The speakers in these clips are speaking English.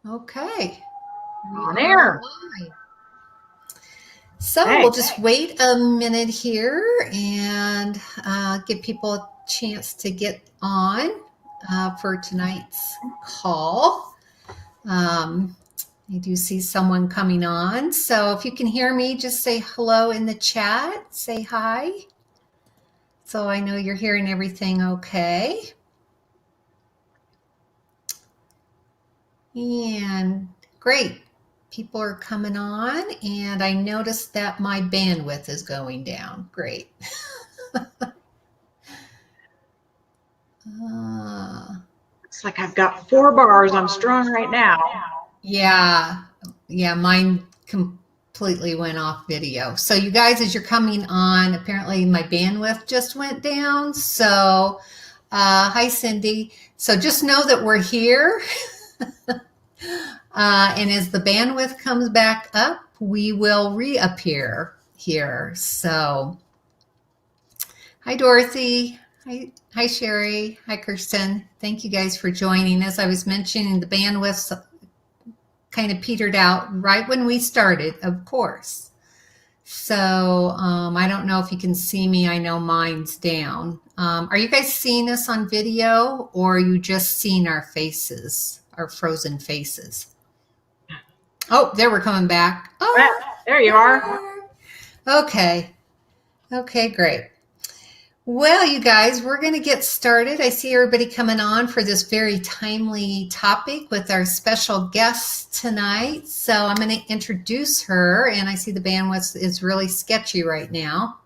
Okay. On air. So we'll just wait a minute here and give people a chance to get on for tonight's call. I do see someone coming on. So if you can hear me, just say hello in the chat. Say hi. So I know you're hearing everything okay. And great. People are coming on, and I noticed that my bandwidth is going down. Great. It's like I've got 4 bars. I'm strong right now. Yeah, mine completely went off video. So you guys, as you're coming on, apparently my bandwidth just went down. So hi, Cindy. So just know that we're here. And as the bandwidth comes back up, we will reappear here. So hi, Dorothy. Hi, Sherry. Hi, Kirsten. Thank you guys for joining. As I was mentioning, the bandwidth kind of petered out right when we started, of course. So I don't know if you can see me. I know mine's down. Are you guys seeing us on video, or are you just seeing our faces, our frozen faces? Oh, there we're coming back. Oh, there you are. Okay. Okay, great. Well, you guys, we're going to get started. I see everybody coming on for this very timely topic with our special guest tonight. So I'm going to introduce her, and I see the bandwidth is really sketchy right now.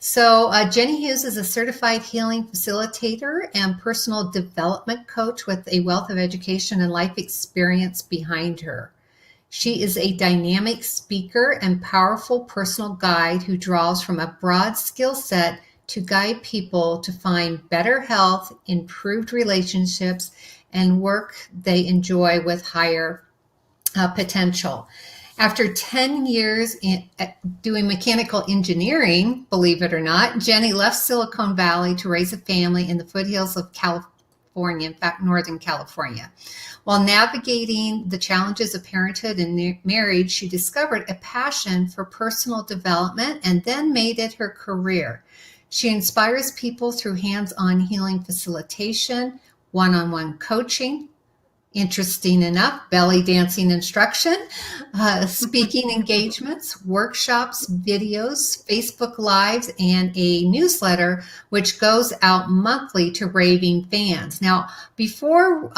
So Jenny Hughes is a certified healing facilitator and personal development coach with a wealth of education and life experience behind her. She is a dynamic speaker and powerful personal guide who draws from a broad skill set to guide people to find better health, improved relationships, and work they enjoy with higher potential. After 10 years doing mechanical engineering, believe it or not, Jenny left Silicon Valley to raise a family in the foothills of California, in fact, Northern California. While navigating the challenges of parenthood and marriage, she discovered a passion for personal development and then made it her career. She inspires people through hands-on healing facilitation, one-on-one coaching, interesting enough, belly dancing instruction, speaking engagements, workshops, videos, Facebook Lives, and a newsletter, which goes out monthly to raving fans. Now, before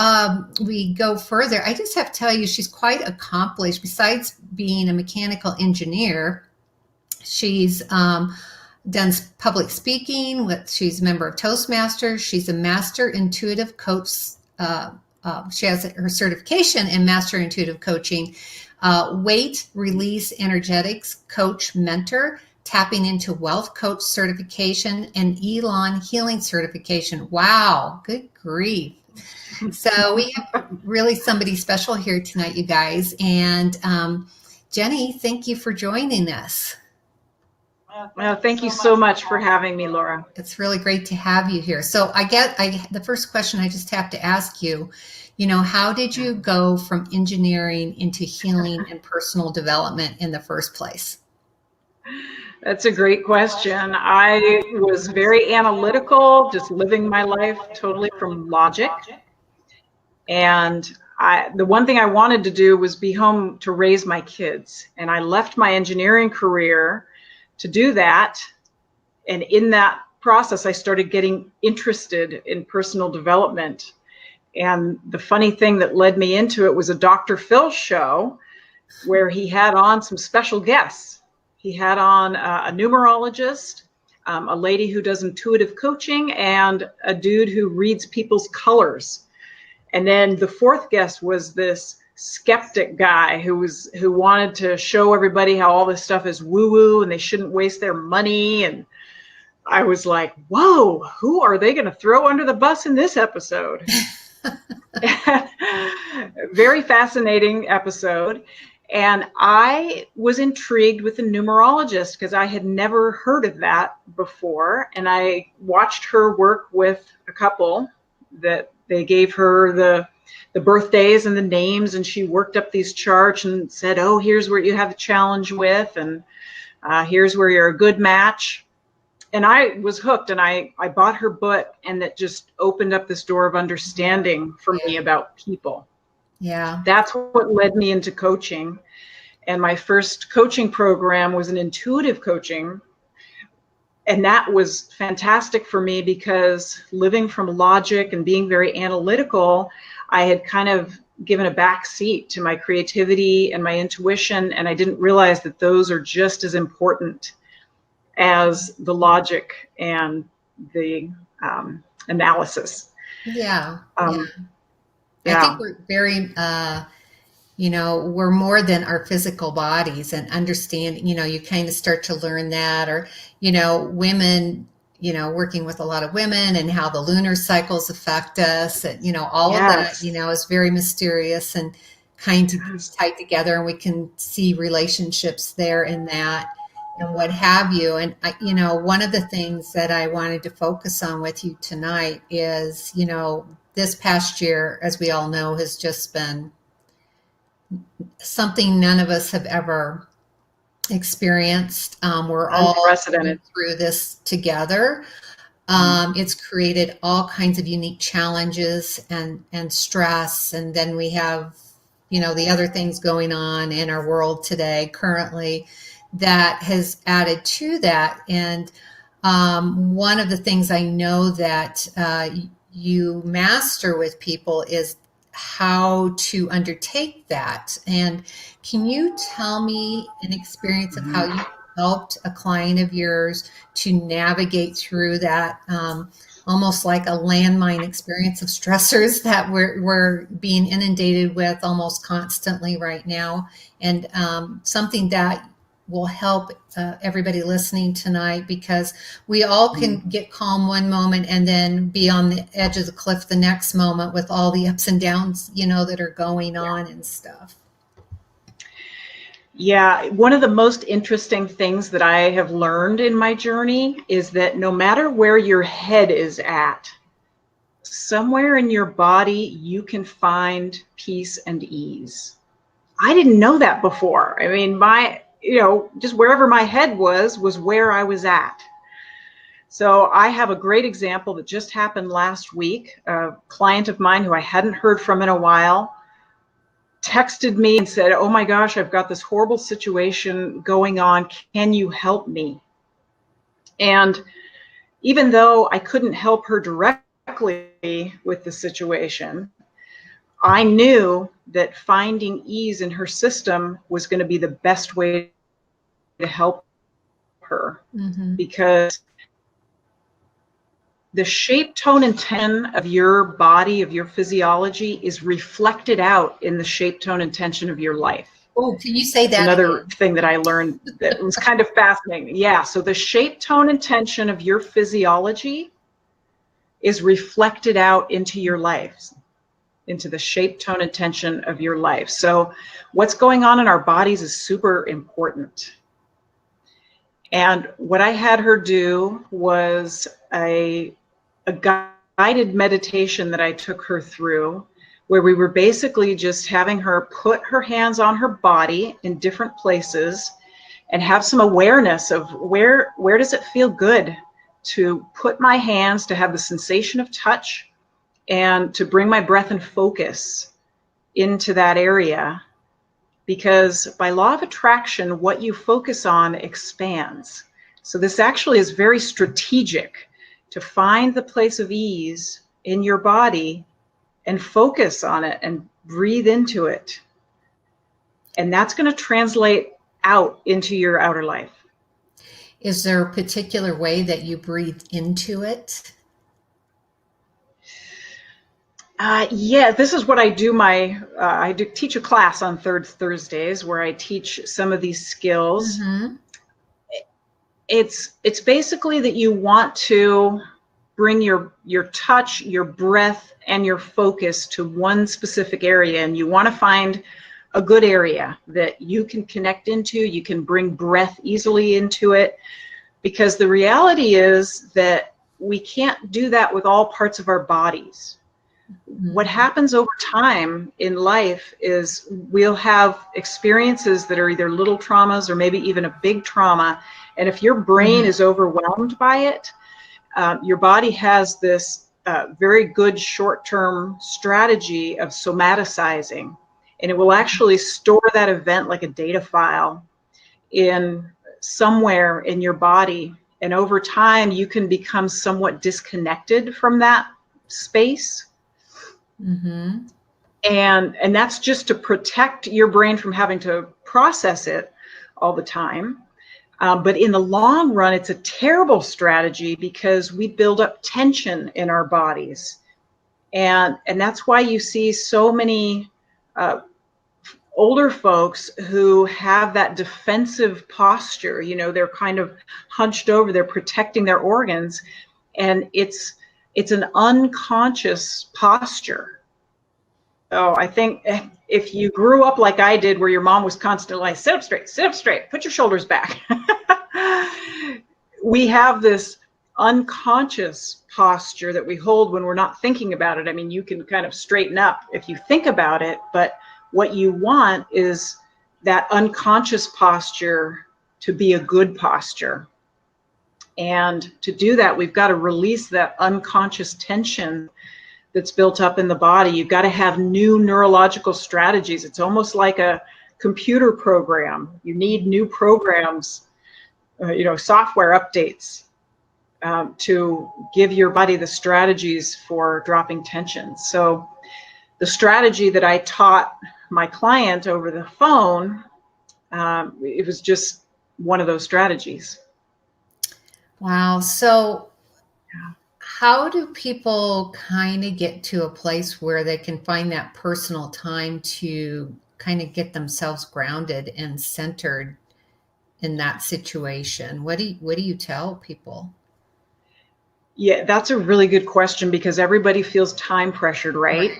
we go further, I just have to tell you, she's quite accomplished. Besides being a mechanical engineer, she's done public speaking. She's a member of Toastmasters. She's a master intuitive coach. She has her certification in master intuitive coaching, weight release energetics coach mentor, tapping into wealth coach certification, and Elon healing certification. Wow, good grief. So we have really somebody special here tonight, you guys. And Jenny, thank you for joining us. Well, thank you so much for having me, Laura. It's really great to have you here. So the first question I just have to ask you, how did you go from engineering into healing and personal development in the first place? That's a great question. I was very analytical, just living my life totally from logic. And the one thing I wanted to do was be home to raise my kids. And I left my engineering career to do that. And in that process, I started getting interested in personal development. And the funny thing that led me into it was a Dr. Phil show where he had on some special guests. He had on a numerologist, a lady who does intuitive coaching, and a dude who reads people's colors. And then the fourth guest was this skeptic guy who wanted to show everybody how all this stuff is woo-woo and they shouldn't waste their money. And I was like, whoa, who are they going to throw under the bus in this episode? Very fascinating episode. And I was intrigued with the numerologist because I had never heard of that before. And I watched her work with a couple that they gave her the the birthdays and the names, and she worked up these charts and said, oh, here's where you have a challenge with, and here's where you're a good match. And I was hooked, and I bought her book, and it just opened up this door of understanding for me about people. Yeah. That's what led me into coaching. And my first coaching program was an intuitive coaching. And that was fantastic for me because living from logic and being very analytical, I had kind of given a back seat to my creativity and my intuition. And I didn't realize that those are just as important as the logic and the analysis. Yeah. Yeah. I think we're very, we're more than our physical bodies, and understand, you kind of start to learn that, or, women, working with a lot of women and how the lunar cycles affect us, and, all of that, is very mysterious and kind of tied together, and we can see relationships there in that and what have you. And, one of the things that I wanted to focus on with you tonight is, this past year, as we all know, has just been something none of us have ever experienced. We're all going through this together. It's created all kinds of unique challenges and stress. And then we have, the other things going on in our world today currently that has added to that. And one of the things I know that you master with people is how to undertake that. And can you tell me an experience of how you helped a client of yours to navigate through that, almost like a landmine experience of stressors that we're being inundated with almost constantly right now, and something that will help everybody listening tonight, because we all can get calm one moment and then be on the edge of the cliff the next moment with all the ups and downs, that are going on and stuff. Yeah, one of the most interesting things that I have learned in my journey is that no matter where your head is at, somewhere in your body you can find peace and ease. I didn't know that before. I mean, just wherever my head was where I was at. So I have a great example that just happened last week. A client of mine who I hadn't heard from in a while texted me and said, oh my gosh, I've got this horrible situation going on. Can you help me? And even though I couldn't help her directly with the situation, I knew that finding ease in her system was going to be the best way to help her, because the shape, tone, and tension of your body, of your physiology, is reflected out in the shape, tone, and tension of your life. Oh, can you say that? Another thing that I learned that was kind of fascinating. Yeah, so the shape, tone, and tension of your physiology is reflected out into your life, into the shape, tone, and tension of your life. So what's going on in our bodies is super important. And what I had her do was a guided meditation that I took her through, where we were basically just having her put her hands on her body in different places and have some awareness of where does it feel good to put my hands, to have the sensation of touch, and to bring my breath and focus into that area. Because by law of attraction, what you focus on expands. So this actually is very strategic, to find the place of ease in your body and focus on it and breathe into it. And that's going to translate out into your outer life. Is there a particular way that you breathe into it? Yeah, this is what I do. I do teach a class on third Thursdays where I teach some of these skills. It's basically that you want to bring your touch, your breath, and your focus to one specific area, and you want to find a good area that you can connect into. You can bring breath easily into it, because the reality is that we can't do that with all parts of our bodies. What happens over time in life is we'll have experiences that are either little traumas or maybe even a big trauma. And if your brain is overwhelmed by it, your body has this very good short-term strategy of somaticizing. And it will actually store that event like a data file in somewhere in your body. And over time, you can become somewhat disconnected from that space. And that's just to protect your brain from having to process it all the time. But in the long run, it's a terrible strategy because we build up tension in our bodies. And that's why you see so many older folks who have that defensive posture. You know, they're kind of hunched over, they're protecting their organs. And it's an unconscious posture. So I think if you grew up like I did, where your mom was constantly like, sit up straight, put your shoulders back. We have this unconscious posture that we hold when we're not thinking about it. I mean, you can kind of straighten up if you think about it, but what you want is that unconscious posture to be a good posture. And to do that, we've got to release that unconscious tension that's built up in the body. You've got to have new neurological strategies. It's almost like a computer program. You need new programs, software updates to give your body the strategies for dropping tension. So the strategy that I taught my client over the phone, it was just one of those strategies. Wow. So how do people kind of get to a place where they can find that personal time to kind of get themselves grounded and centered in that situation? What do you tell people? Yeah, that's a really good question, because everybody feels time pressured, right?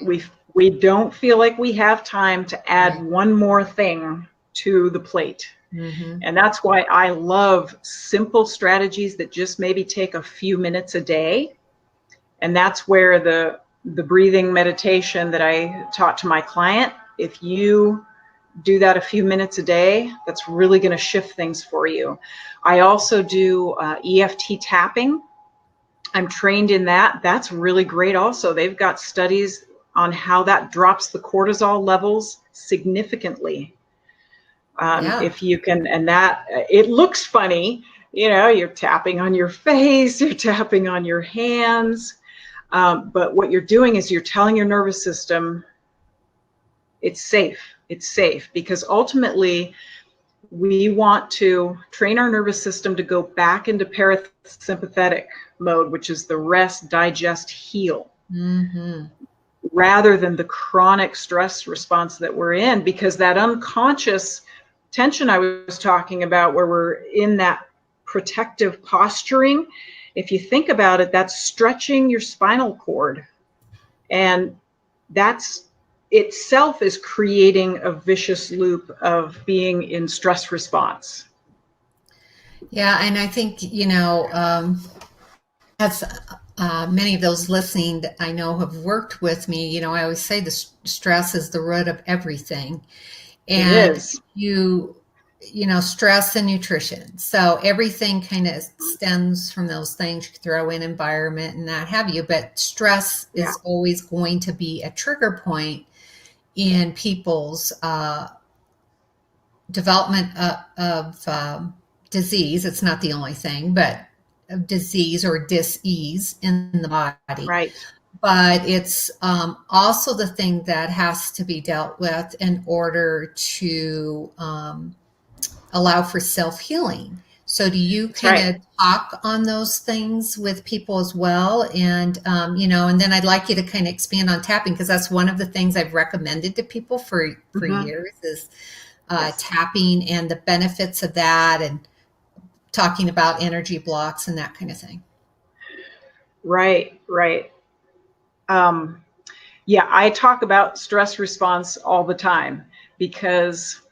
We don't feel like we have time to add one more thing to the plate. And that's why I love simple strategies that just maybe take a few minutes a day. And that's where the breathing meditation that I taught to my client, if you do that a few minutes a day, that's really going to shift things for you. I also do EFT tapping. I'm trained in that. That's really great also. They've got studies on how that drops the cortisol levels significantly. If you can, and that it looks funny, you're tapping on your face, you're tapping on your hands. But what you're doing is you're telling your nervous system it's safe. It's safe, because ultimately we want to train our nervous system to go back into parasympathetic mode, which is the rest, digest, heal, rather than the chronic stress response that we're in. Because that unconscious tension I was talking about, where we're in that protective posturing, if you think about it, that's stretching your spinal cord. And that's itself is creating a vicious loop of being in stress response. Yeah, and I think, as many of those listening that I know have worked with me, I always say the stress is the root of everything. And it is. Stress and nutrition. So everything kind of stems from those things. You throw in environment and that have you, but stress is always going to be a trigger point in people's development of disease. It's not the only thing, but of disease or dis-ease in the body. Right. But it's also the thing that has to be dealt with in order to allow for self-healing. So do you kind of talk on those things with people as well? And, and then I'd like you to kind of expand on tapping, because that's one of the things I've recommended to people for years is tapping and the benefits of that, and talking about energy blocks and that kind of thing. Right. I talk about stress response all the time, because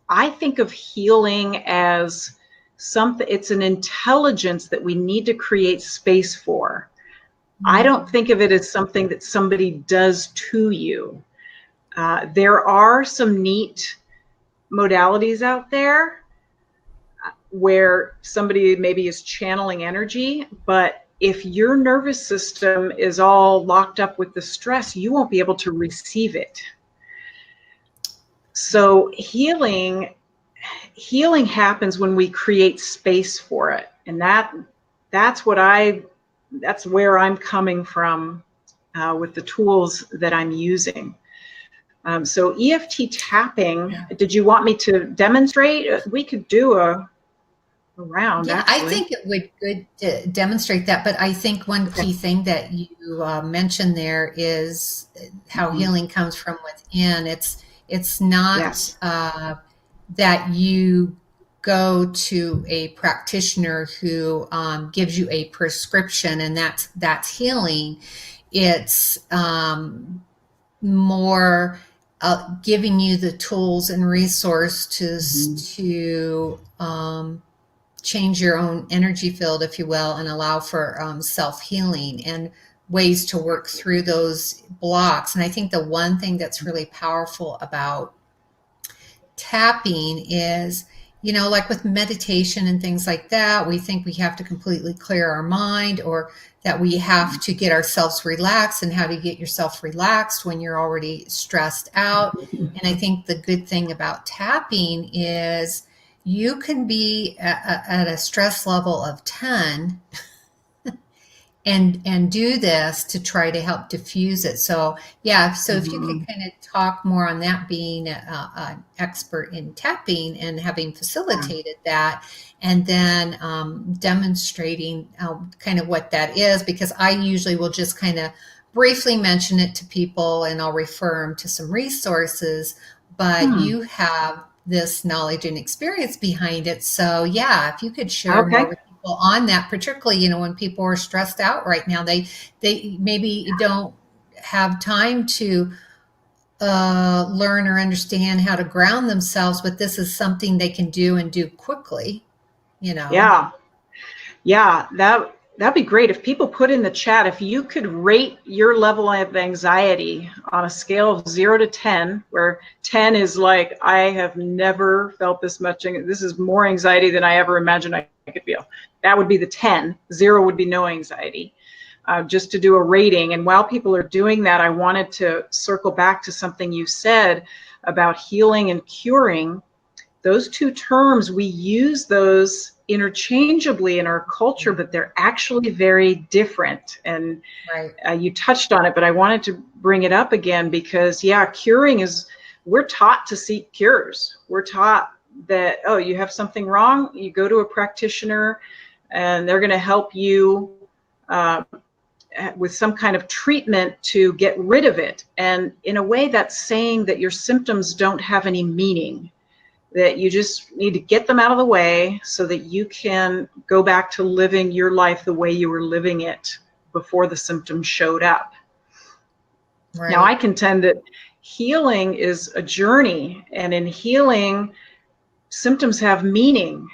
I think of healing as something, it's an intelligence that we need to create space for. I don't think of it as something that somebody does to you. There are some neat modalities out there where somebody maybe is channeling energy, but if your nervous system is all locked up with the stress, you won't be able to receive it. So healing happens when we create space for it. And that's where I'm coming from with the tools that I'm using. So EFT tapping, did you want me to demonstrate? We could do a round, Yeah, actually. I think it would good to demonstrate that, but I think one key thing that you mentioned there is how healing comes from within. It's not that you go to a practitioner who gives you a prescription and that's healing. It's more giving you the tools and resources to change your own energy field, if you will, and allow for self-healing and ways to work through those blocks. And I think the one thing that's really powerful about tapping is, like with meditation and things like that, we think we have to completely clear our mind, or that we have to get ourselves relaxed. And how to get yourself relaxed when you're already stressed out. And I think the good thing about tapping is you can be at a stress level of 10 and do this to try to help diffuse it. So yeah, so if you could kind of talk more on that, being an expert in tapping and having facilitated that, and then demonstrating kind of what that is, because I usually will just kind of briefly mention it to people and I'll refer them to some resources, but you have this knowledge and experience behind it. So yeah, if you could share more with people on that, particularly, when people are stressed out right now, they maybe don't have time to learn or understand how to ground themselves, but this is something they can do and do quickly, Yeah, that'd be great. If people put in the chat, if you could rate your level of anxiety on a scale of 0 to 10, where 10 is like, I have never felt this much. This is more anxiety than I ever imagined I could feel. That would be the 10. 0 would be no anxiety. Just to do a rating. And while people are doing that, I wanted to circle back to something you said about healing and curing. Those two terms, we use those interchangeably in our culture, but they're actually very different. And you touched on it, but I wanted to bring it up again because, curing is, we're taught to seek cures. We're taught that, oh, you have something wrong, you go to a practitioner and they're going to help you with some kind of treatment to get rid of it. And in a way, that's saying that your symptoms don't have any meaning, that you just need to get them out of the way so that you can go back to living your life the way you were living it before the symptoms showed up. Now, I contend that healing is a journey, and in healing, symptoms have meaning.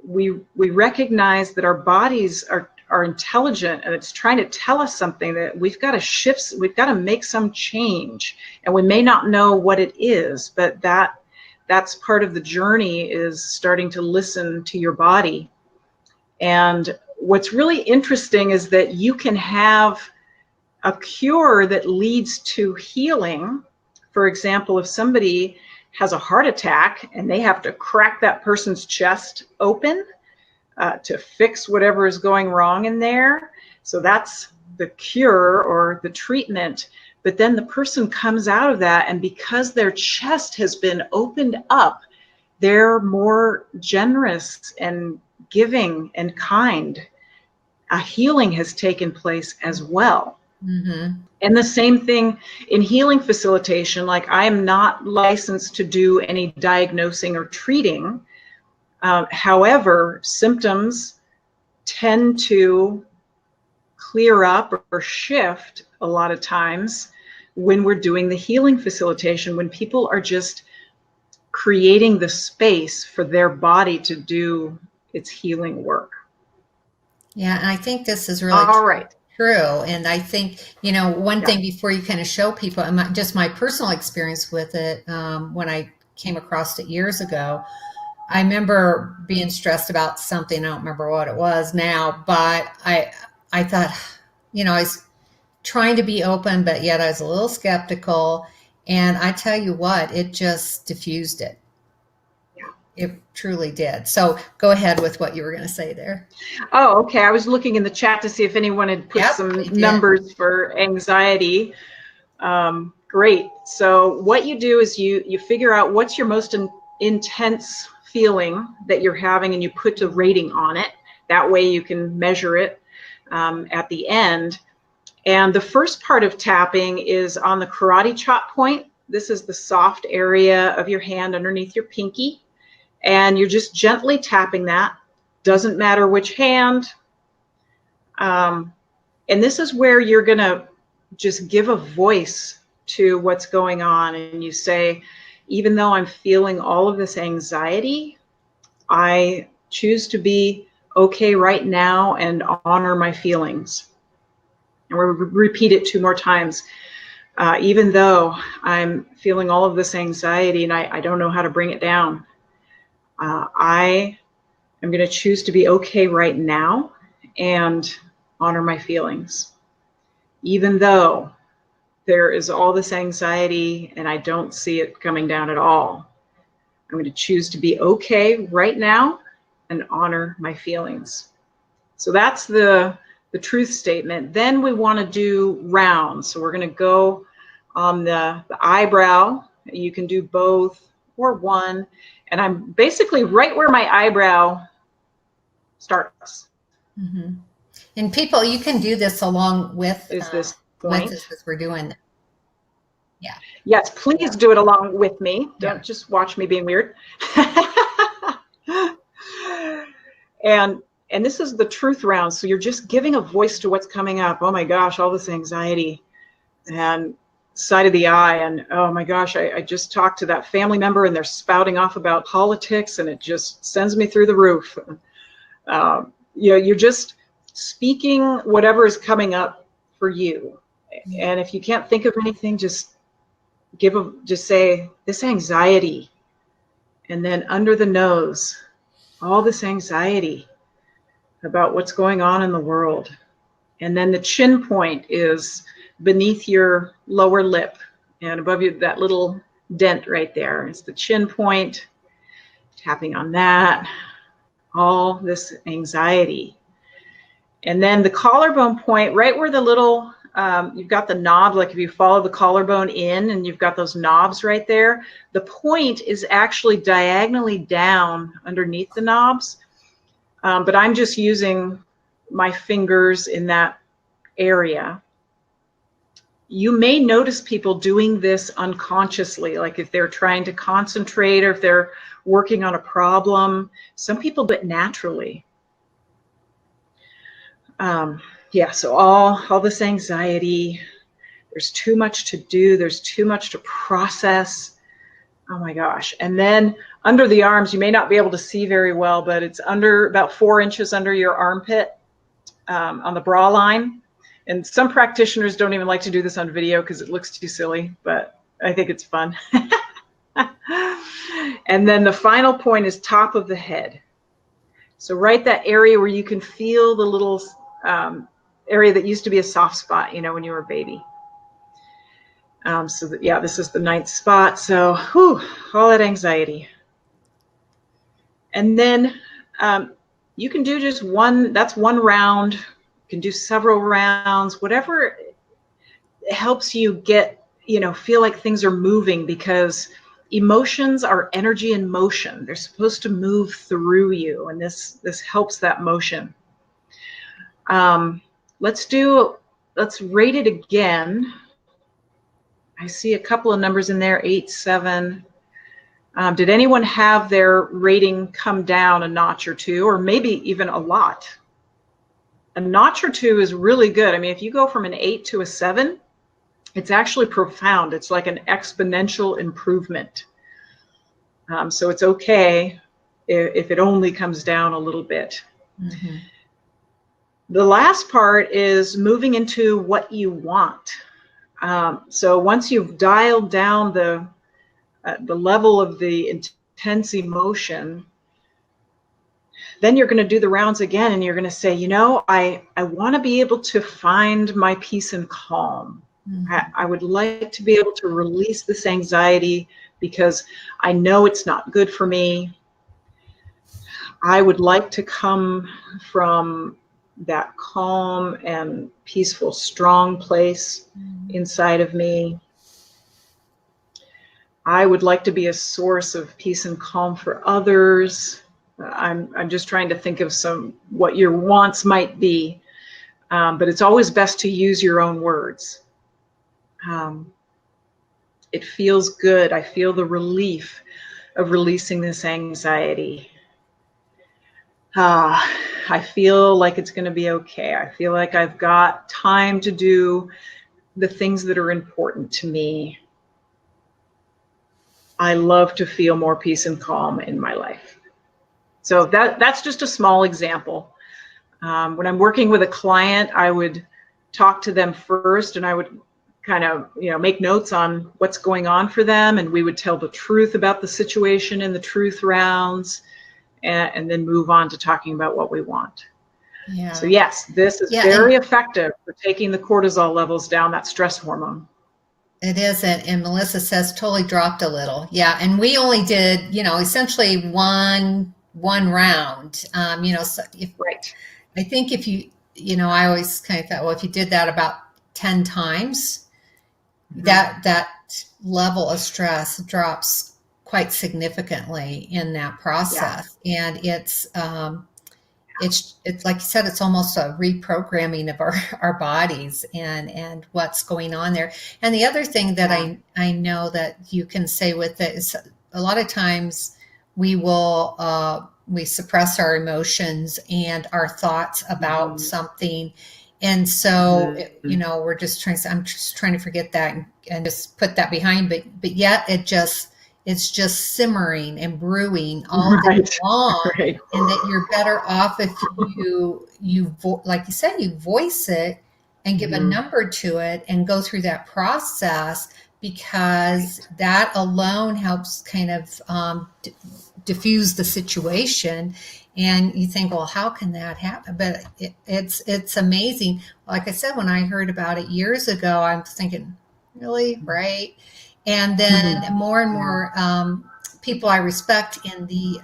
We recognize that our bodies are intelligent, and it's trying to tell us something, that we've got to shift, we've got to make some change, and we may not know what it is, but that's part of the journey, is starting to listen to your body. And what's really interesting is that you can have a cure that leads to healing. For example, if somebody has a heart attack and they have to crack that person's chest open to fix whatever is going wrong in there. So that's the cure or the treatment. But then the person comes out of that, and because their chest has been opened up, they're more generous and giving and kind. A healing has taken place as well. And the same thing in healing facilitation. Like, I am not licensed to do any diagnosing or treating. However, symptoms tend to clear up or shift a lot of times when we're doing the healing facilitation, when people are just creating the space for their body to do its healing work. Yeah, and I think this is really all right. true. And I think, one Yeah. thing before you kind of show people, and just my personal experience with it, when I came across it years ago, I remember being stressed about something. I don't remember what it was now, but I thought, I was trying to be open, but yet I was a little skeptical. And I tell you what, it just diffused it. It truly did. So go ahead with what you were going to say there. Oh, okay. I was looking in the chat to see if anyone had put Yep, some they did. numbers for anxiety. Great. So what you do is you figure out what's your most intense feeling that you're having, and you put a rating on it. That way you can measure it at the end. And the first part of tapping is on the karate chop point. This is the soft area of your hand underneath your pinky. And you're just gently tapping that. Doesn't matter which hand. And this is where you're going to just give a voice to what's going on. And you say, even though I'm feeling all of this anxiety, I choose to be okay right now and honor my feelings. And we'll repeat it 2 more times. Even though I'm feeling all of this anxiety and I don't know how to bring it down, I am going to choose to be okay right now and honor my feelings. Even though there is all this anxiety and I don't see it coming down at all, I'm going to choose to be okay right now and honor my feelings. So that's the truth statement. Then we want to do rounds. So we're going to go on the eyebrow. You can do both or one. And I'm basically right where my eyebrow starts. Mm-hmm. And people, you can do this along with Is this with point? us as we're doing. Yeah. Yes, please do it along with me. Yeah. Don't just watch me being weird. And this is the truth round. So you're just giving a voice to what's coming up. Oh my gosh, all this anxiety and side of the eye. And oh my gosh, I just talked to that family member and they're spouting off about politics and it just sends me through the roof. You're just speaking whatever is coming up for you. And if you can't think of anything, just say this anxiety, and then under the nose, all this anxiety about what's going on in the world. And then the chin point is beneath your lower lip and above you, that little dent right there. It's the chin point, tapping on that, all this anxiety. And then the collarbone point, right where the little, you've got the knob, like if you follow the collarbone in and you've got those knobs right there, the point is actually diagonally down underneath the knobs. But I'm just using my fingers in that area. You may notice people doing this unconsciously, like if they're trying to concentrate or if they're working on a problem. Some people do it naturally. So all this anxiety, there's too much to do, there's too much to process. Oh my gosh. And then under the arms, you may not be able to see very well, but it's under about 4 inches under your armpit, on the bra line. And some practitioners don't even like to do this on video because it looks too silly, but I think it's fun. And then the final point is top of the head. So right that area where you can feel the little area that used to be a soft spot, when you were a baby. This is the 9th spot. So all that anxiety. And then you can do just one, that's one round. You can do several rounds, whatever helps you get, feel like things are moving, because emotions are energy in motion. They're supposed to move through you, and this helps that motion. Let's rate it again. I see a couple of numbers in there, 8, 7. Did anyone have their rating come down a notch or two, or maybe even a lot? A notch or two is really good. I mean, if you go from an 8 to a 7, it's actually profound. It's like an exponential improvement. So it's okay if it only comes down a little bit. Mm-hmm. The last part is moving into what you want. So once you've dialed down the level of the intense emotion, then you're going to do the rounds again, and you're going to say, you know, I want to be able to find my peace and calm. Mm-hmm. I would like to be able to release this anxiety because I know it's not good for me. I would like to come from that calm and peaceful, strong place inside of me. I would like to be a source of peace and calm for others. I'm just trying to think of what your wants might be, but it's always best to use your own words. It feels good. I feel the relief of releasing this anxiety. I feel like it's going to be okay. I feel like I've got time to do the things that are important to me. I love to feel more peace and calm in my life. So that's just a small example. When I'm working with a client, I would talk to them first, and I would kind of, make notes on what's going on for them, and we would tell the truth about the situation in the truth rounds, and then move on to talking about what we want. Yeah. So yes, this is very effective for taking the cortisol levels down, that stress hormone. It is, and Melissa says totally dropped a little. Yeah, and we only did, essentially one round. So Right. I think if you, I always kind of thought, well, if you did that about 10 times, that level of stress drops quite significantly in that process. Yeah. And it's like you said, it's almost a reprogramming of our bodies and what's going on there. And the other thing that I know that you can say with it is a lot of times we will we suppress our emotions and our thoughts about something. And so, we're just I'm just trying to forget that and just put that behind, but yet it's just simmering and brewing all day long, and that you're better off if you like you said, you voice it and give a number to it and go through that process, because that alone helps kind of diffuse the situation. And you think, well, how can that happen? But it's amazing. Like I said, when I heard about it years ago, I'm thinking, really, right? And then more and more people I respect in the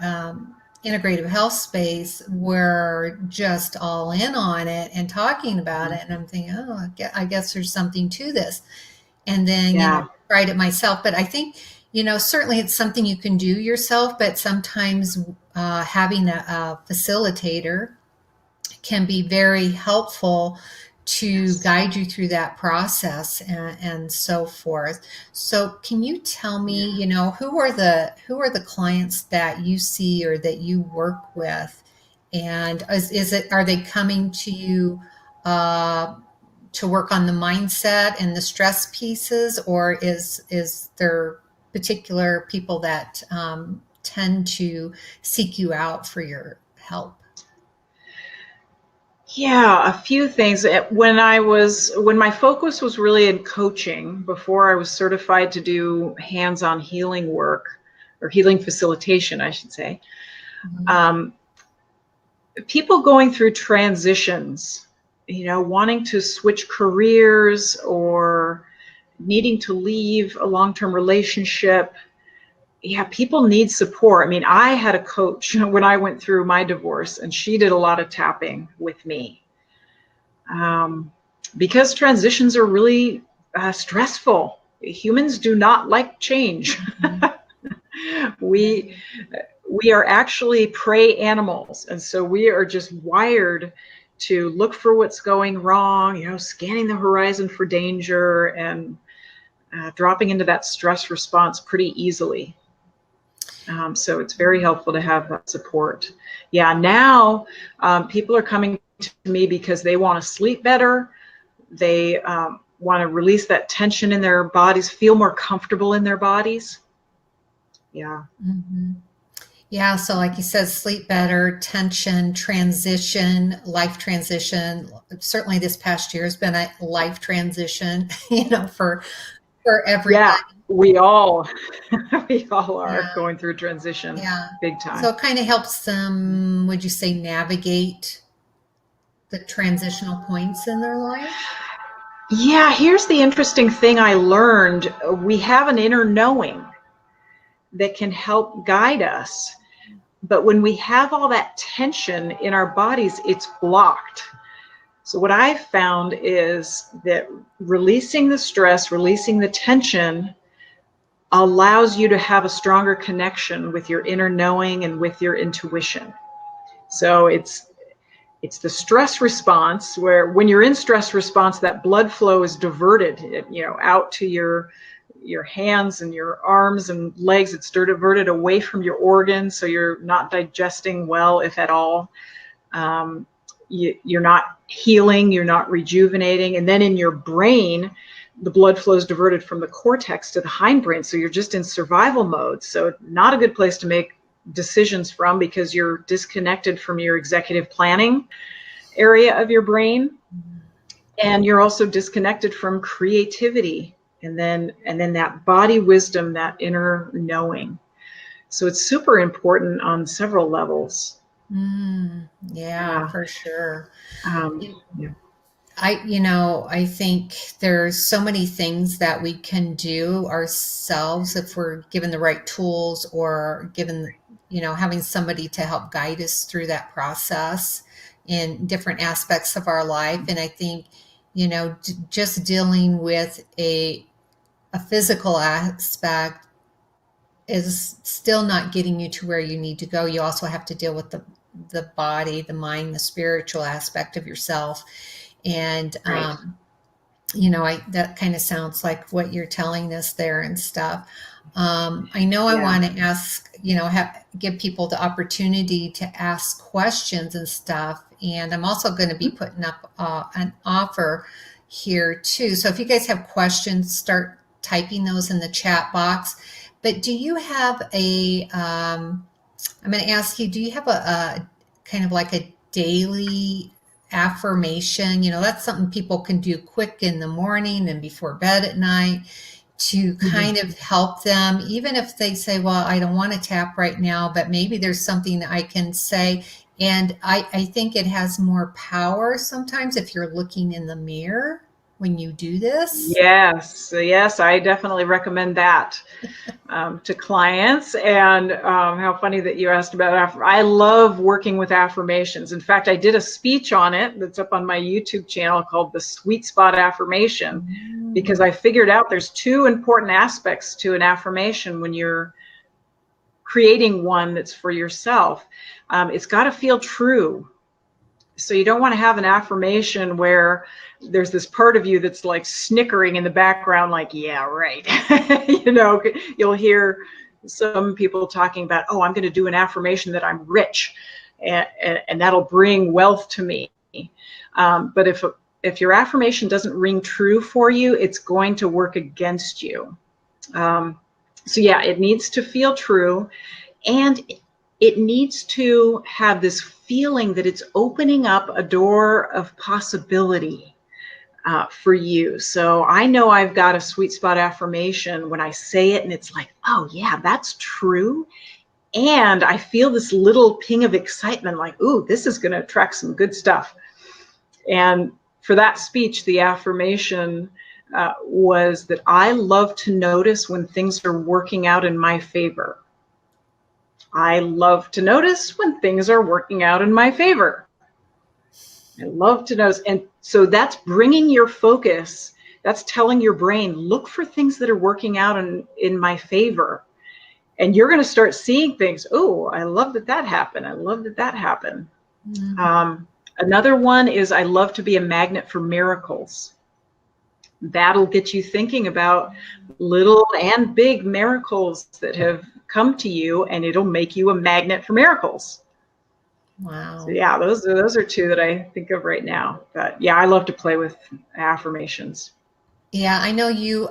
integrative health space were just all in on it and talking about it. And I'm thinking, oh, I guess there's something to this. And then, tried it myself. But I think, certainly it's something you can do yourself, but sometimes having a facilitator can be very helpful to guide you through that process and so forth. So can you tell me, who are the clients that you see or that you work with? And are they coming to you to work on the mindset and the stress pieces, or is there particular people that tend to seek you out for your help? Yeah, a few things. When my focus was really in coaching, before I was certified to do hands-on healing work, or healing facilitation, I should say, people going through transitions, wanting to switch careers or needing to leave a long-term relationship. Yeah, people need support. I mean, I had a coach when I went through my divorce, and she did a lot of tapping with me. Because transitions are really stressful. Humans do not like change. We are actually prey animals, and so we are just wired to look for what's going wrong, scanning the horizon for danger, and dropping into that stress response pretty easily. So it's very helpful to have that support. Yeah, now people are coming to me because they want to sleep better. They want to release that tension in their bodies, feel more comfortable in their bodies. Yeah. Mm-hmm. Yeah, so like you said, sleep better, tension, transition, life transition. Certainly this past year has been a life transition, for everybody. Yeah, we all we all are Yeah, going through transition yeah. big time. So it kind of helps them, would you say, navigate the transitional points in their life? Yeah, here's the interesting thing I learned. We have an inner knowing that can help guide us. But when we have all that tension in our bodies, it's blocked. So what I've found is that releasing the stress, releasing the tension allows you to have a stronger connection with your inner knowing and with your intuition. So it's the stress response where when you're in stress response, that blood flow is diverted, out to your hands and your arms and legs. It's diverted away from your organs, so you're not digesting well, if at all. You're not healing, you're not rejuvenating. And then in your brain, the blood flow is diverted from the cortex to the hindbrain, so you're just in survival mode. So not a good place to make decisions from, because you're disconnected from your executive planning area of your brain, and you're also disconnected from creativity, and then that body wisdom, that inner knowing. So it's super important on several levels. Yeah, Yeah. for sure. Yeah. I think there's so many things that we can do ourselves if we're given the right tools, or given, having somebody to help guide us through that process in different aspects of our life. And I think, just dealing with a physical aspect is still not getting you to where you need to go. You also have to deal with the body, the mind, the spiritual aspect of yourself. And Right. that kind of sounds like what you're telling us there and stuff. I know I Yeah. want to ask, give people the opportunity to ask questions and stuff. And I'm also going to be putting up an offer here too. So if you guys have questions, start typing those in the chat box. But do you have I'm going to ask you, do you have a kind of like a daily affirmation? That's something people can do quick in the morning and before bed at night to Mhm. kind of help them, even if they say, well, I don't want to tap right now, but maybe there's something that I can say. And I think it has more power sometimes if you're looking in the mirror when you do this. Yes, yes, I definitely recommend that to clients. And how funny that you asked about I love working with affirmations. In fact, I did a speech on it that's up on my YouTube channel called the Sweet Spot Affirmation, because Mm, I figured out there's two important aspects to an affirmation when you're creating one that's for yourself. It's got to feel true. So you don't want to have an affirmation where there's this part of you that's like snickering in the background, like, yeah, right. You'll hear some people talking about, oh, I'm going to do an affirmation that I'm rich, and that'll bring wealth to me. But if your affirmation doesn't ring true for you, it's going to work against you. So yeah, it needs to feel true. And it needs to have this feeling that it's opening up a door of possibility for you. So I know I've got a sweet spot affirmation when I say it, and it's like, oh, yeah, that's true. And I feel this little ping of excitement, like, ooh, this is going to attract some good stuff. And for that speech, the affirmation was that I love to notice when things are working out in my favor. I love to notice when things are working out in my favor. I love to notice. And so that's bringing your focus. That's telling your brain, look for things that are working out in my favor. And you're going to start seeing things. Oh, I love that happened. I love that happened. mhm. Um, Another one is I love to be a magnet for miracles. That'll get you thinking about little and big miracles that have come to you, and it'll make you a magnet for miracles. So Wow. yeah, those are two that I think of right now. But yeah, I love to play with affirmations. Yeah, I know you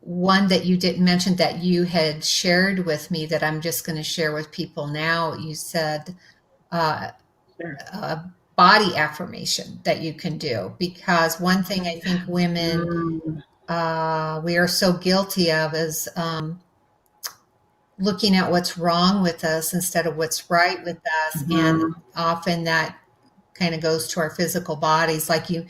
one that you didn't mention that you had shared with me that I'm just going to share with people now. You said uh, Sure. a body affirmation that you can do, because one thing I think women Mm, we are so guilty of is looking at what's wrong with us instead of what's right with us, and mhm. often that kind of goes to our physical bodies. Like you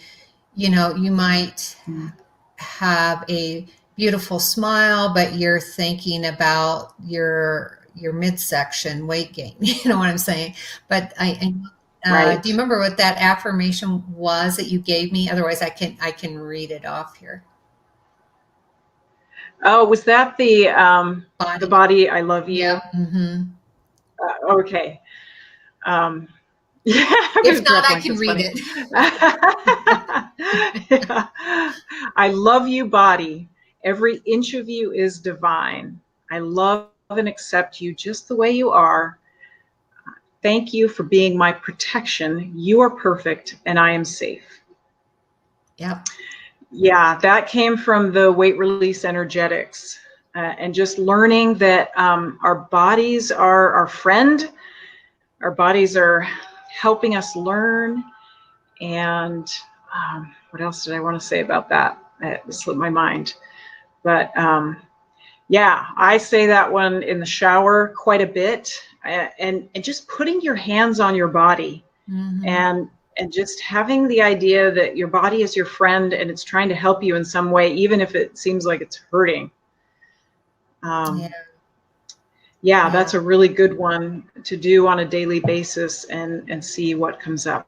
know, you might Mm. have a beautiful smile, but you're thinking about your midsection weight gain. You know what I'm saying? But do you Right. remember what that affirmation was that you gave me? Otherwise, I can read it off here. Oh, was that the Body. body I love Yep. you? Hmm. Okay. Um, yeah, I'm If gonna draw not, a I blank. can That's read funny. it. Yeah. I love you, body. Every inch of you is divine. I love and accept you just the way you are. Thank you for being my protection. You are perfect, and I am safe. Yep. Yeah, that came from the weight release energetics, and just learning that our bodies are our friend. Our bodies are helping us learn. And what else did I want to say about that? It slipped my mind. But yeah, I say that one in the shower quite a bit, and just putting your hands on your body, Hmm. and just having the idea that your body is your friend and it's trying to help you in some way, even if it seems like it's hurting. Yeah. Um, yeah, Yeah. that's a really good one to do on a daily basis, and see what comes up.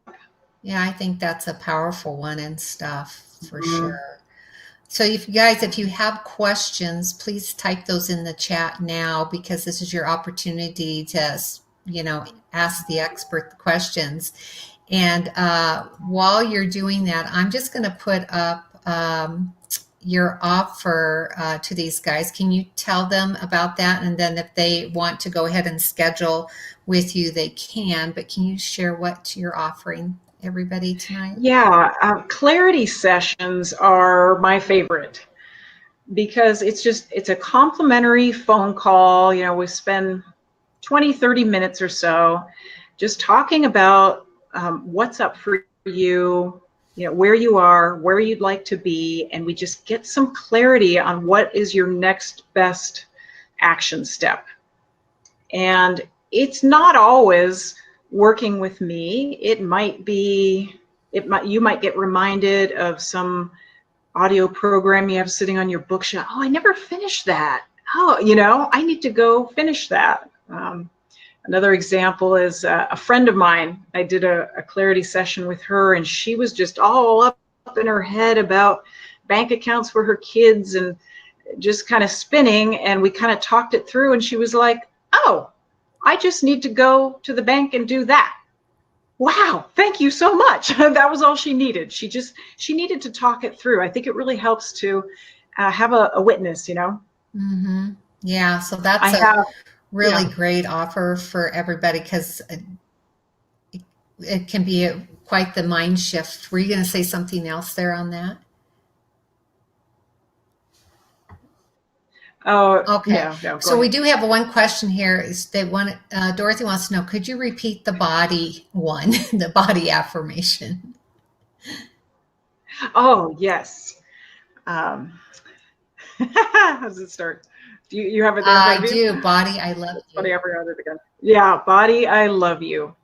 Yeah. I think that's a powerful one and stuff for Mhm. sure. So if you guys, if you have questions, please type those in the chat now, because this is your opportunity to, you know, ask the expert the questions. And while you're doing that, I'm just going to put up your offer to these guys. Can you tell them about that? And then if they want to go ahead and schedule with you, they can. But can you share what you're offering everybody tonight? Yeah, clarity sessions are my favorite because it's a complimentary phone call. We spend 20, 30 minutes or so just talking about what's up for you, where you are, where you'd like to be, and we just get some clarity on what is your next best action step. And it's not always working with me. You might get reminded of some audio program you have sitting on your bookshelf. Oh, I never finished that. Oh, I need to go finish that. Another example is a friend of mine. I did a clarity session with her, and she was just all up in her head about bank accounts for her kids and just kind of spinning. And we kind of talked it through, and she was like, oh, I just need to go to the bank and do that. Wow, thank you so much. That was all she needed. She needed to talk it through. I think it really helps to have a witness. Mm-hmm. Yeah, so I that's a have, really yeah. great offer for everybody, because it can be quite the mind shift. Were you going to say something else there on that? Oh, Okay, no, no, go so we ahead. do have one question here. Is they want Dorothy wants to know, could you repeat the body one, the body affirmation? Oh, yes. Um, how does it start? Do you have it there in front I of you? do. Body, I love It's funny, you. I forgot it again. Yeah, body, I love you.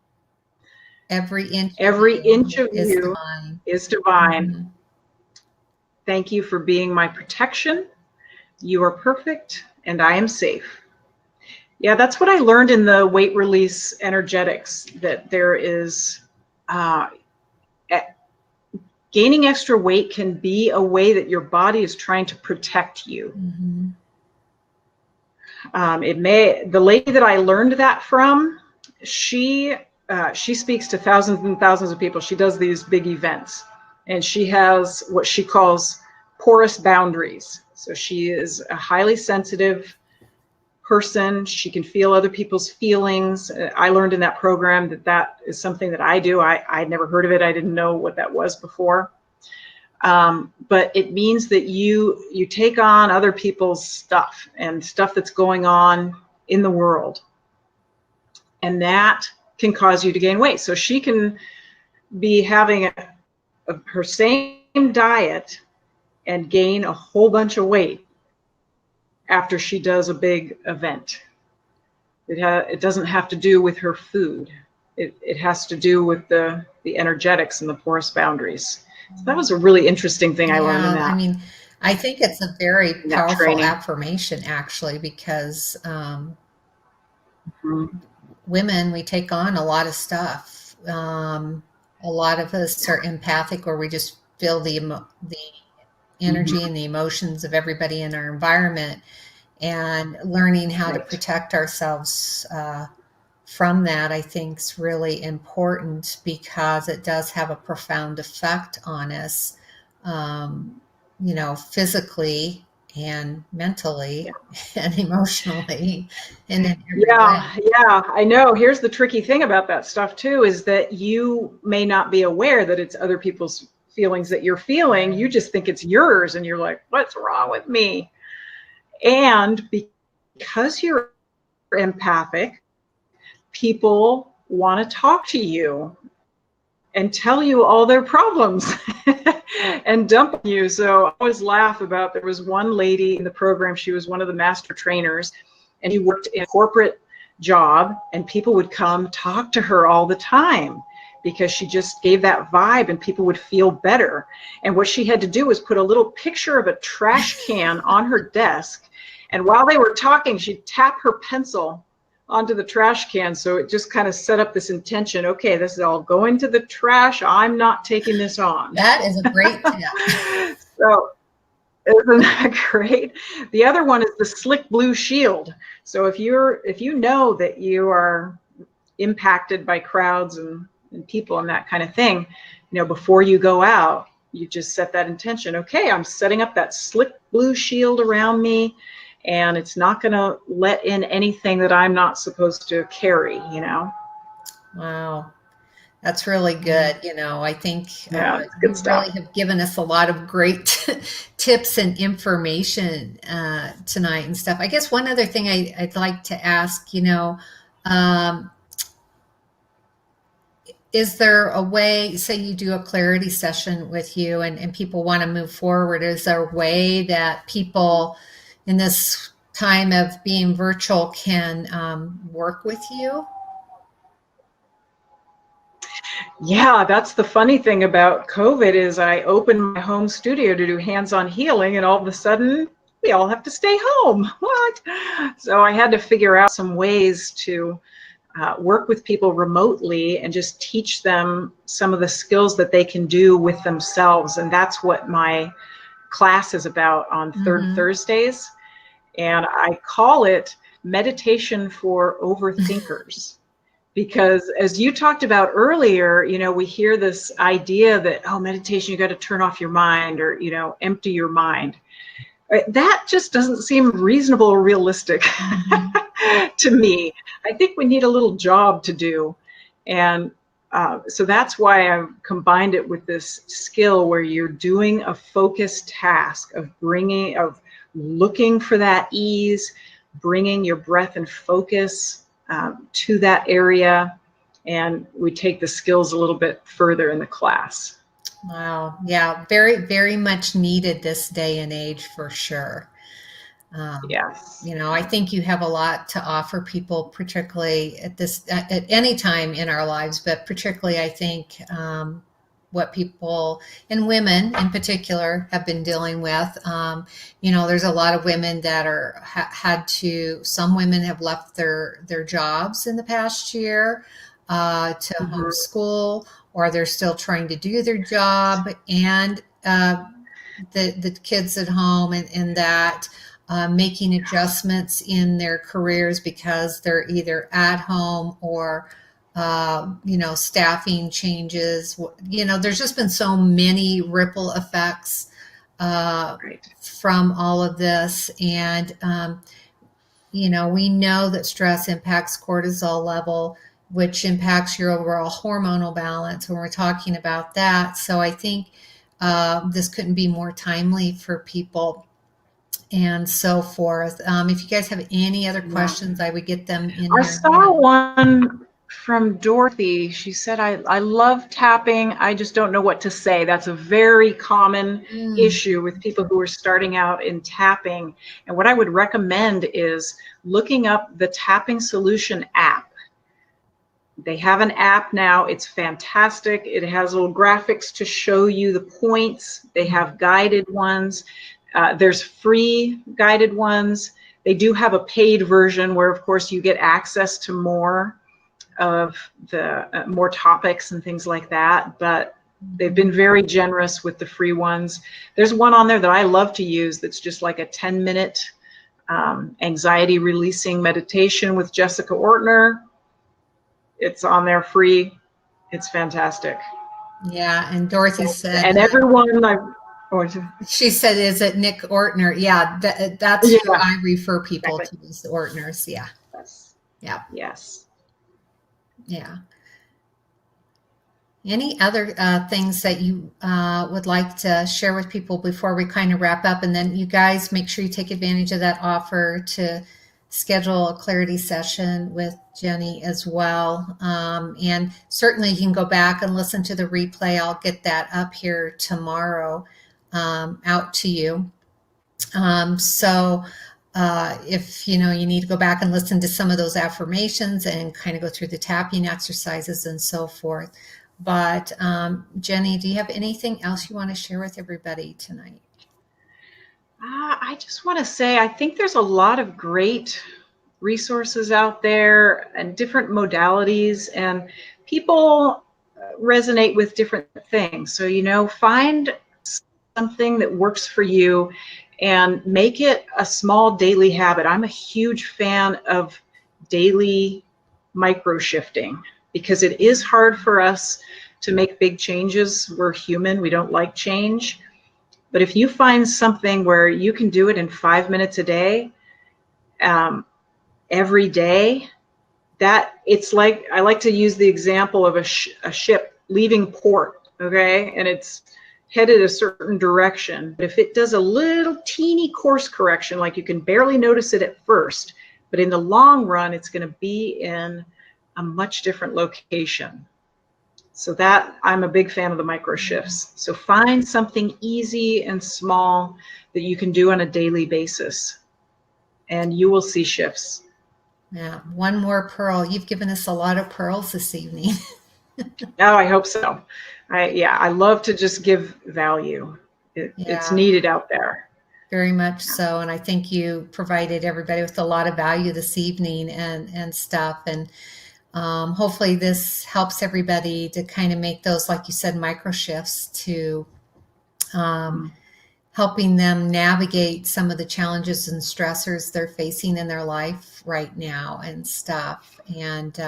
Every inch of Every you inch of is you divine. is divine. Hmm. Thank you for being my protection. You are perfect, and I am safe. Yeah, that's what I learned in the weight release energetics, that there is uh, gaining extra weight can be a way that your body is trying to protect you. Hmm. The lady that I learned that from, she speaks to thousands and thousands of people. She does these big events, and she has what she calls porous boundaries. So she is a highly sensitive person. She can feel other people's feelings. I learned in that program that is something that I do. I'd never heard of it. I didn't know what that was before. But it means that you take on other people's stuff and stuff that's going on in the world, and that can cause you to gain weight. So she can be having her same diet and gain a whole bunch of weight after she does a big event. It doesn't have to do with her food. It has to do with the energetics and the porous boundaries. So that was a really interesting thing I learned in Yeah, I that mean, I think it's a very powerful training. affirmation actually because Mhm. women, we take on a lot of stuff. A lot of us are empathic, or we just feel the energy Mhm. and the emotions of everybody in our environment, and learning how to Right. protect ourselves from that, I think, is really important because it does have a profound effect on us, um, physically and mentally and emotionally and in every way. Yeah, I know. Here's the tricky thing about that stuff too, is that you may not be aware that it's other people's feelings that you're feeling. You just think it's yours and you're like, what's wrong with me? And because you're empathic, people want to talk to you and tell you all their problems and dump you. So I always laugh about, there was one lady in the program, she was one of the master trainers, and she worked in a corporate job, and people would come talk to her all the time because she just gave that vibe and people would feel better. And what she had to do was put a little picture of a trash can on her desk, and while they were talking, she'd tap her pencil onto the trash can. So it just kind of set up this intention. Okay, this is all going to the trash. I'm not taking this on. That is a great tip. So isn't that great? The other one is the slick blue shield. So if you know that you are impacted by crowds and people and that kind of thing, before you go out, you just set that intention. Okay, I'm setting up that slick blue shield around me, and it's not going to let in anything that I'm not supposed to carry. Wow. That's really good. I think Yeah, it's good you really stuff. have given us a lot of great tips and information tonight and stuff. I guess one other thing I'd like to ask, um, is there a way, say you do a clarity session with you and people want to move forward, is there a way that people in this time of being virtual can work with you? Yeah, that's the funny thing about COVID is I opened my home studio to do hands-on healing, and all of a sudden we all have to stay home. What? So I had to figure out some ways to work with people remotely and just teach them some of the skills that they can do with themselves. And that's what my class is about on third Mm-hmm. Thursdays. And I call it meditation for overthinkers. Because as you talked about earlier, we hear this idea that, oh, meditation, you got to turn off your mind or, empty your mind. That just doesn't seem reasonable or realistic to me. I think we need a little job to do. And so that's why I've combined it with this skill where you're doing a focused task of looking for that ease, bringing your breath and focus to that area. And we take the skills a little bit further in the class. Wow. Yeah. Very, very much needed this day and age for sure. Um, Yes. I think you have a lot to offer people, particularly at any time in our lives, but particularly I think what people and women in particular have been dealing with. There's a lot of women that some women have left their jobs in the past year to Mhm. homeschool, or they're still trying to do their job, and the kids at home, and that making adjustments in their careers because they're either at home or staffing changes. There's just been so many ripple effects Right. from all of this, and we know that stress impacts cortisol level, which impacts your overall hormonal balance when we're talking about that. So I think this couldn't be more timely for people and so forth. If you guys have any other questions, I would get them in I here. saw one from Dorothy. She said, I love tapping. I just don't know what to say. That's a very common issue with people who are starting out in tapping. And what I would recommend is looking up the Tapping Solution app. They have an app now. It's fantastic. It has little graphics to show you the points. They have guided ones. There's free guided ones. They do have a paid version where, of course, you get access to more of the more topics and things like that. But they've been very generous with the free ones. There's one on there that I love to use that's just like a 10-minute anxiety releasing meditation with Jessica Ortner. It's on there free. It's fantastic. Yeah, and Dorothy said, and everyone she said, is it Nick Ortner? Yeah, that's who I refer people to, is the Ortners. Yeah. Yes. Yeah. Yes. Yeah. Any other things that you would like to share with people before we kind of wrap up? And then you guys make sure you take advantage of that offer to schedule a clarity session with Jenny as well. And certainly you can go back and listen to the replay. I'll get that up here tomorrow out to you. So if you need to go back and listen to some of those affirmations and kind of go through the tapping exercises and so forth. But Jenny, do you have anything else you want to share with everybody tonight? I just want to say, I think there's a lot of great resources out there and different modalities, and people resonate with different things. So, find something that works for you and make it a small daily habit. I'm a huge fan of daily micro shifting because it is hard for us to make big changes. We're human. We don't like change. But if you find something where you can do it in 5 minutes a day, every day, that it's like, I like to use the example of a ship leaving port, okay? And it's headed a certain direction. But if it does a little teeny course correction, like you can barely notice it at first, but in the long run, it's going to be in a much different location. So that, I'm a big fan of the micro shifts. So find something easy and small that you can do on a daily basis, and you will see shifts. Yeah, one more pearl. You've given us a lot of pearls this evening. Oh, I hope so. I love to just give value. It's needed out there. Very much so. And I think you provided everybody with a lot of value this evening and stuff. And hopefully this helps everybody to kind of make those, like you said, micro shifts to helping them navigate some of the challenges and stressors they're facing in their life right now and stuff. And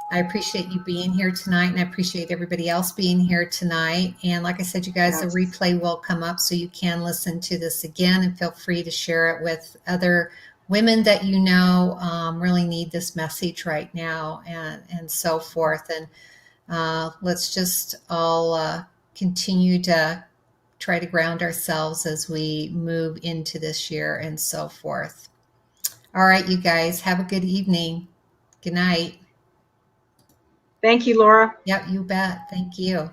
I appreciate you being here tonight, and I appreciate everybody else being here tonight. And like I said, you guys, the replay will come up so you can listen to this again, and feel free to share it with other women that really need this message right now, and so forth. And let's just all continue to try to ground ourselves as we move into this year and so forth. All right, you guys, have a good evening. Good night. Thank you, Laura. Yep, you bet. Thank you.